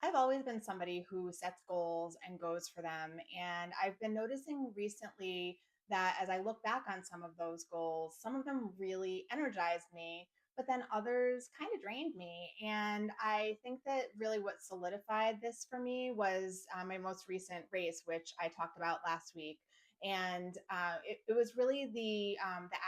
I've always been somebody who sets goals and goes for them. And I've been noticing recently that as I look back on some of those goals, some of them really energized me, but then others kind of drained me. And I think that really what solidified this for me was my most recent race, which I talked about last week. And it was really the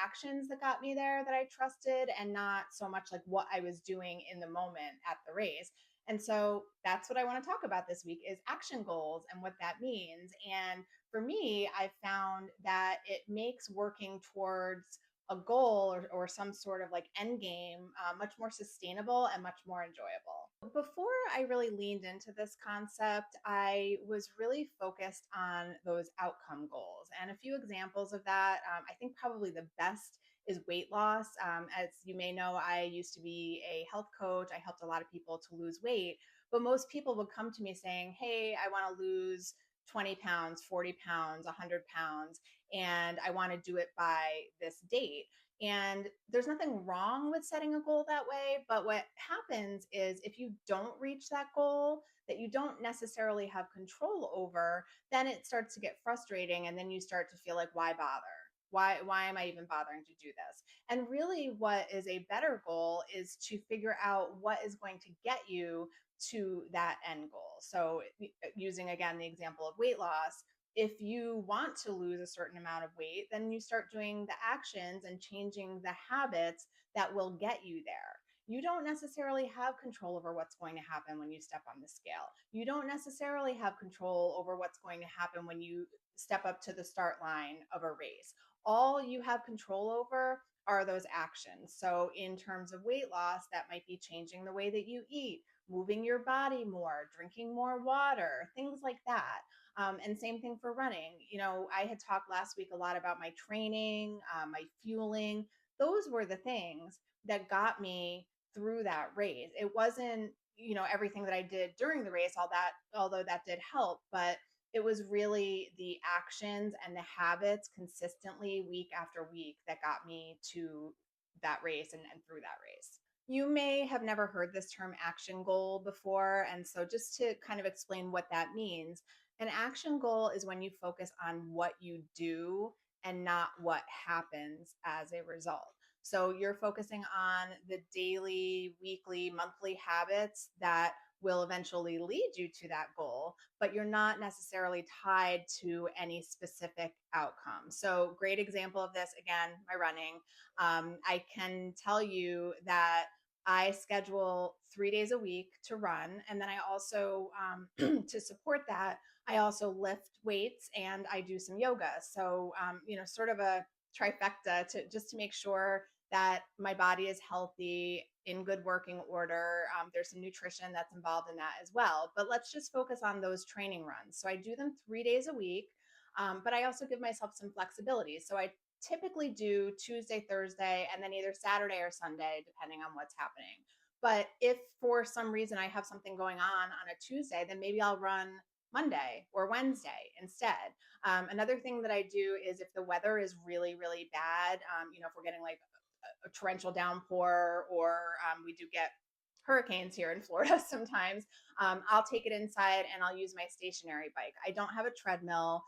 actions that got me there that I trusted, and not so much like what I was doing in the moment at the race. And so that's what I want to talk about this week is action goals and what that means. And for me, I found that it makes working towards a goal or some sort of like end game much more sustainable and much more enjoyable. Before I really leaned into this concept, I was really focused on those outcome goals. And a few examples of that, I think probably the best is weight loss. As you may know, I used to be a health coach. I helped a lot of people to lose weight, but most people would come to me saying, "Hey, I want to lose 20 pounds, 40 pounds, 100 pounds, and I want to do it by this date." And there's nothing wrong with setting a goal that way. But what happens is if you don't reach that goal that you don't necessarily have control over, then it starts to get frustrating. And then you start to feel like, why bother? Why am I even bothering to do this? And really what is a better goal is to figure out what is going to get you to that end goal. So using again the example of weight loss, if you want to lose a certain amount of weight, then you start doing the actions and changing the habits that will get you there. You don't necessarily have control over what's going to happen when you step on the scale. You don't necessarily have control over what's going to happen when you step up to the start line of a race. All you have control over are those actions. So, in terms of weight loss, that might be changing the way that you eat, moving your body more, drinking more water, things like that. And same thing for running. I had talked last week a lot about my training, my fueling. Those were the things that got me through that race. It wasn't, everything that I did during the race, all that, although that did help, but it was really the actions and the habits consistently week after week that got me to that race and through that race. You may have never heard this term action goal before. And so, just to kind of explain what that means, an action goal is when you focus on what you do and not what happens as a result. So, you're focusing on the daily, weekly, monthly habits that will eventually lead you to that goal, but you're not necessarily tied to any specific outcome. So, great example of this again, my running. I can tell you that I schedule 3 days a week to run. And then I also, to support that, I also lift weights and I do some yoga. So, sort of a trifecta to just to make sure that my body is healthy, in good working order. There's some nutrition that's involved in that as well. But let's just focus on those training runs. So I do them 3 days a week, but I also give myself some flexibility. So I typically do Tuesday, Thursday, and then either Saturday or Sunday, depending on what's happening. But if for some reason I have something going on a Tuesday, then maybe I'll run Monday or Wednesday instead. Another thing that I do is if the weather is really, really bad, if we're getting like a torrential downpour, or we do get hurricanes here in Florida sometimes, I'll take it inside and I'll use my stationary bike. I don't have a treadmill,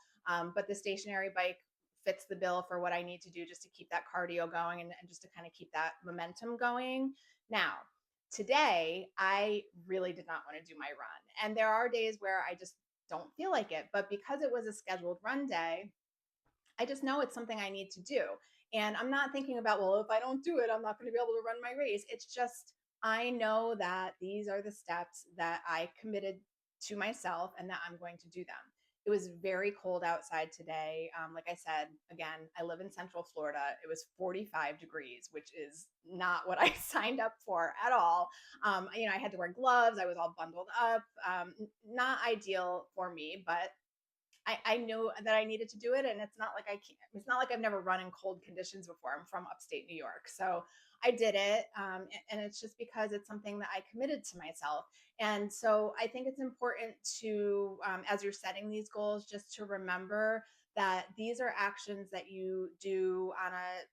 but the stationary bike fits the bill for what I need to do just to keep that cardio going and just to kind of keep that momentum going. Now, today, I really did not want to do my run. And there are days where I just don't feel like it. But because it was a scheduled run day, I just know it's something I need to do. And I'm not thinking about, well, if I don't do it, I'm not going to be able to run my race. It's just, I know that these are the steps that I committed to myself and that I'm going to do them. It was very cold outside today. Like I said, again, I live in Central Florida. It was 45 degrees, which is not what I signed up for at all. I had to wear gloves. I was all bundled up. Not ideal for me, but I knew that I needed to do it. And it's not like I've never run in cold conditions before. I'm from upstate New York. So I did it. And it's just because it's something that I committed to myself. And so I think it's important to, as you're setting these goals, just to remember that these are actions that you do on a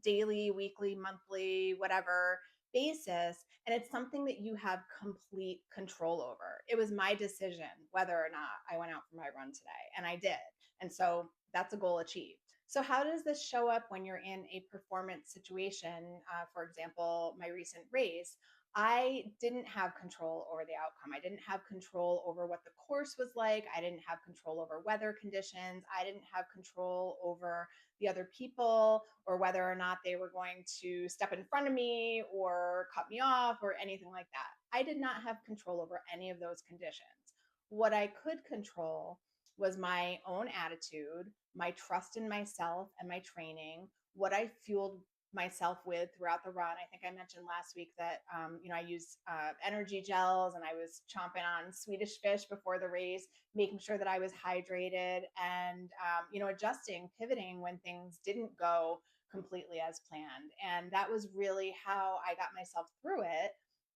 daily, weekly, monthly, whatever basis, and it's something that you have complete control over. It was my decision whether or not I went out for my run today, and I did. And so that's a goal achieved. So, how does this show up when you're in a performance situation? For example, my recent race, I didn't have control over the outcome. I didn't have control over what the course was like. I didn't have control over weather conditions. I didn't have control over the other people or whether or not they were going to step in front of me or cut me off or anything like that. I did not have control over any of those conditions. What I could control was my own attitude, my trust in myself and my training, what I fueled myself with throughout the run. I think I mentioned last week that I use energy gels, and I was chomping on Swedish fish before the race, making sure that I was hydrated, and adjusting, pivoting when things didn't go completely as planned. And that was really how I got myself through it.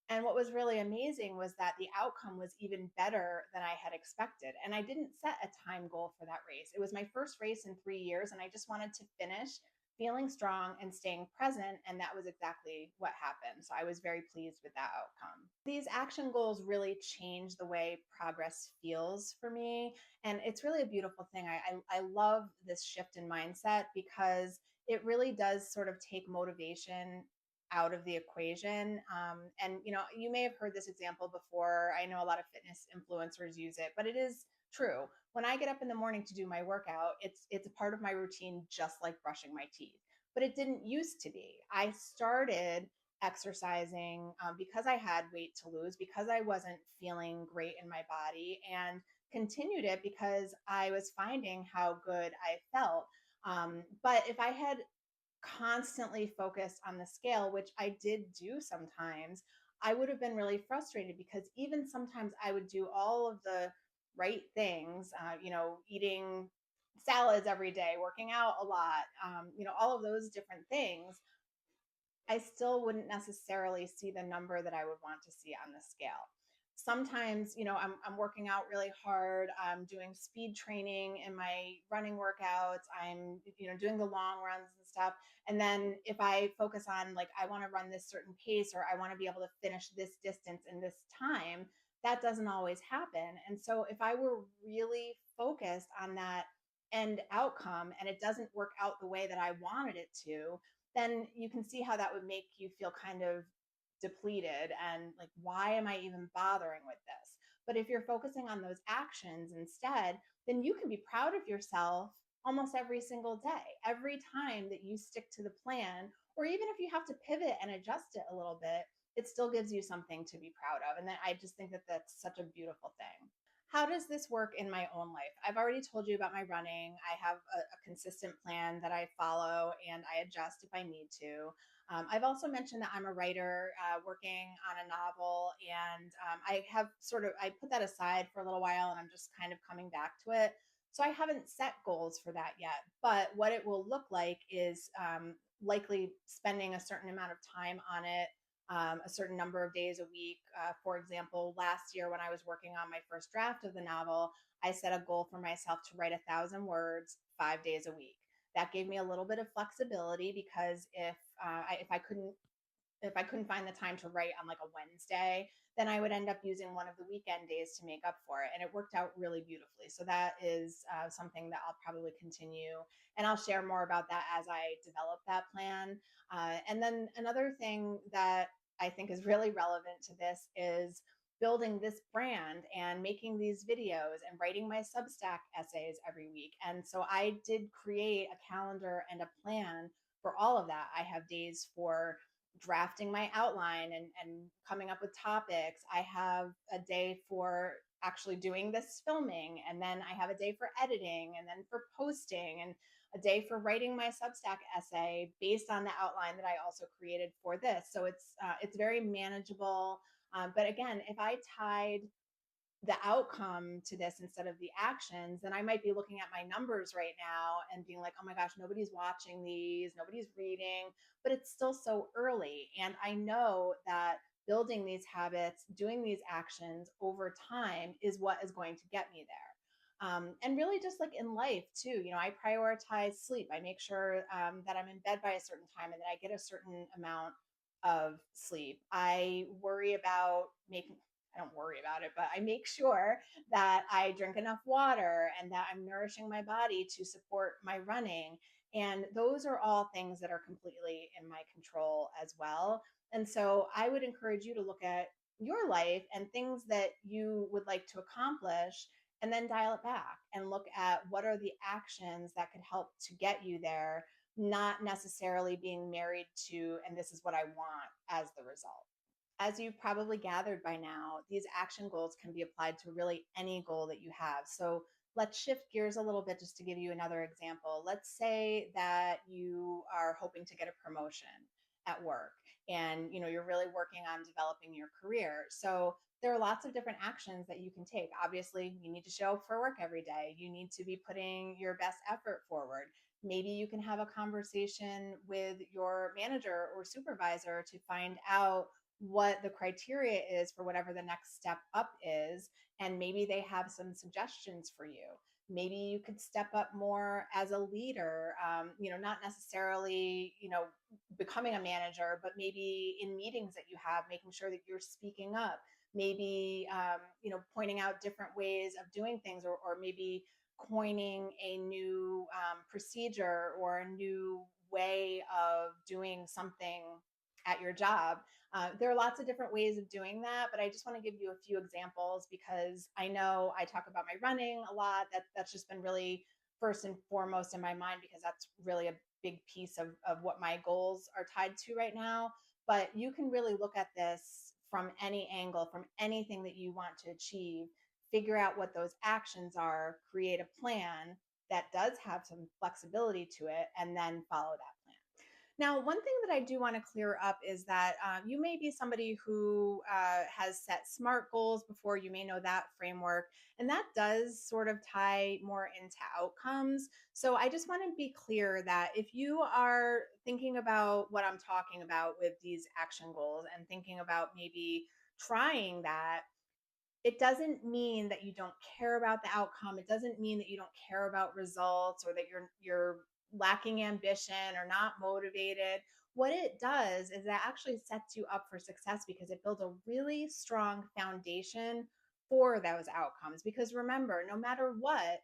And what was really amazing was that the outcome was even better than I had expected. And I didn't set a time goal for that race. It was my first race in 3 years, and I just wanted to finish feeling strong and staying present. And that was exactly what happened. So I was very pleased with that outcome. These action goals really change the way progress feels for me. And it's really a beautiful thing. I love this shift in mindset because it really does sort of take motivation out of the equation. And you may have heard this example before. I know a lot of fitness influencers use it, but it is true. When I get up in the morning to do my workout, it's a part of my routine, just like brushing my teeth. But it didn't used to be. I started exercising because I had weight to lose, because I wasn't feeling great in my body, and continued it because I was finding how good I felt. But if I had constantly focused on the scale, which I did do sometimes, I would have been really frustrated because even sometimes I would do all of the right things, eating salads every day, working out a lot, all of those different things. I still wouldn't necessarily see the number that I would want to see on the scale. Sometimes, I'm working out really hard. I'm doing speed training in my running workouts. I'm, doing the long runs and stuff. And then if I focus on like, I want to run this certain pace, or I want to be able to finish this distance in this time, that doesn't always happen. And so if I were really focused on that end outcome and it doesn't work out the way that I wanted it to, then you can see how that would make you feel kind of depleted and like, why am I even bothering with this? But if you're focusing on those actions instead, then you can be proud of yourself almost every single day, every time that you stick to the plan, or even if you have to pivot and adjust it a little bit, it still gives you something to be proud of. And then I just think that that's such a beautiful thing. How does this work in my own life? I've already told you about my running. I have a consistent plan that I follow, and I adjust if I need to. I've also mentioned that I'm a writer working on a novel, and I put that aside for a little while, and I'm just kind of coming back to it. So I haven't set goals for that yet, but what it will look like is likely spending a certain amount of time on it, a certain number of days a week. For example, last year when I was working on my first draft of the novel, I set a goal for myself to write 1,000 words 5 days a week. That gave me a little bit of flexibility because if I couldn't find the time to write on like a Wednesday, then I would end up using one of the weekend days to make up for it. And it worked out really beautifully. So that is something that I'll probably continue. And I'll share more about that as I develop that plan. And then another thing that I think is really relevant to this is building this brand and making these videos and writing my Substack essays every week. And so I did create a calendar and a plan for all of that. I have days for drafting my outline and coming up with topics. I have a day for actually doing this filming, and then I have a day for editing, and then for posting, and a day for writing my Substack essay based on the outline that I also created for this. So it's very manageable. But again, if I tied the outcome to this instead of the actions, then I might be looking at my numbers right now and being like, oh my gosh, nobody's watching these, nobody's reading, but it's still so early. And I know that building these habits, doing these actions over time is what is going to get me there. And really, just like in life, too, I prioritize sleep. I make sure that I'm in bed by a certain time and that I get a certain amount of sleep. I worry about making, I don't worry about it, but I make sure that I drink enough water and that I'm nourishing my body to support my running. And those are all things that are completely in my control as well. And so I would encourage you to look at your life and things that you would like to accomplish, and then dial it back and look at what are the actions that could help to get you there, not necessarily being married to, and this is what I want as the result. As you've probably gathered by now, these action goals can be applied to really any goal that you have. So let's shift gears a little bit just to give you another example. Let's say that you are hoping to get a promotion at work, and you're really working on developing your career. So there are lots of different actions that you can take. Obviously, you need to show up for work every day. You need to be putting your best effort forward. Maybe you can have a conversation with your manager or supervisor to find out what the criteria is for whatever the next step up is. And maybe they have some suggestions for you. Maybe you could step up more as a leader, not necessarily, becoming a manager, but maybe in meetings that you have, making sure that you're speaking up. Maybe, pointing out different ways of doing things, or maybe coining a new procedure or a new way of doing something at your job. There are lots of different ways of doing that, but I just want to give you a few examples because I know I talk about my running a lot. That's just been really first and foremost in my mind because that's really a big piece of what my goals are tied to right now. But you can really look at this from any angle, from anything that you want to achieve, figure out what those actions are, create a plan that does have some flexibility to it, and then follow that plan. Now, one thing that I do want to clear up is that you may be somebody who has set SMART goals before. You may know that framework, and that does sort of tie more into outcomes. So I just want to be clear that if you are thinking about what I'm talking about with these action goals and thinking about maybe trying that, it doesn't mean that you don't care about the outcome. It doesn't mean that you don't care about results, or that you're lacking ambition or not motivated. What it does is that actually sets you up for success because it builds a really strong foundation for those outcomes. Because remember, no matter what,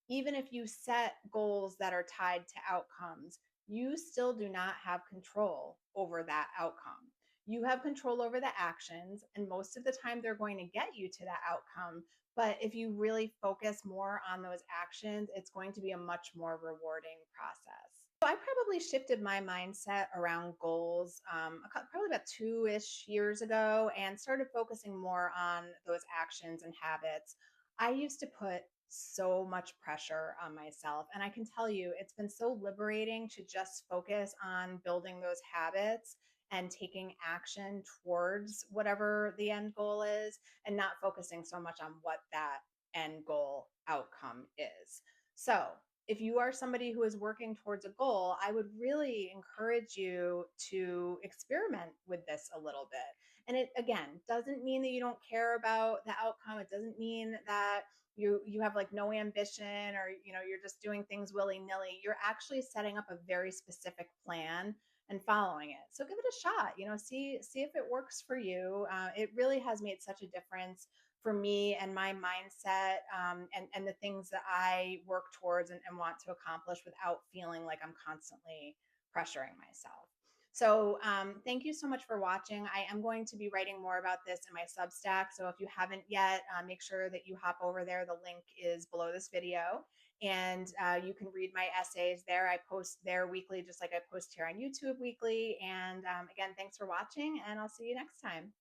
even if you set goals that are tied to outcomes, you still do not have control over that outcome. You have control over the actions, and most of the time they're going to get you to that outcome. But if you really focus more on those actions, it's going to be a much more rewarding process. So I probably shifted my mindset around goals probably about 2-ish years ago, and started focusing more on those actions and habits. I used to put so much pressure on myself, and I can tell you it's been so liberating to just focus on building those habits and taking action towards whatever the end goal is, and not focusing so much on what that end goal outcome is. So, if you are somebody who is working towards a goal, I would really encourage you to experiment with this a little bit. And it, again, doesn't mean that you don't care about the outcome. It doesn't mean that you have like no ambition, or you're just doing things willy-nilly. You're actually setting up a very specific plan and following it. So give it a shot. See if it works for you. It really has made such a difference for me and my mindset, and the things that I work towards and want to accomplish without feeling like I'm constantly pressuring myself. So thank you so much for watching. I am going to be writing more about this in my Substack. So if you haven't yet, make sure that you hop over there. The link is below this video, and you can read my essays there. I post there weekly, just like I post here on YouTube weekly. And again, thanks for watching, and I'll see you next time.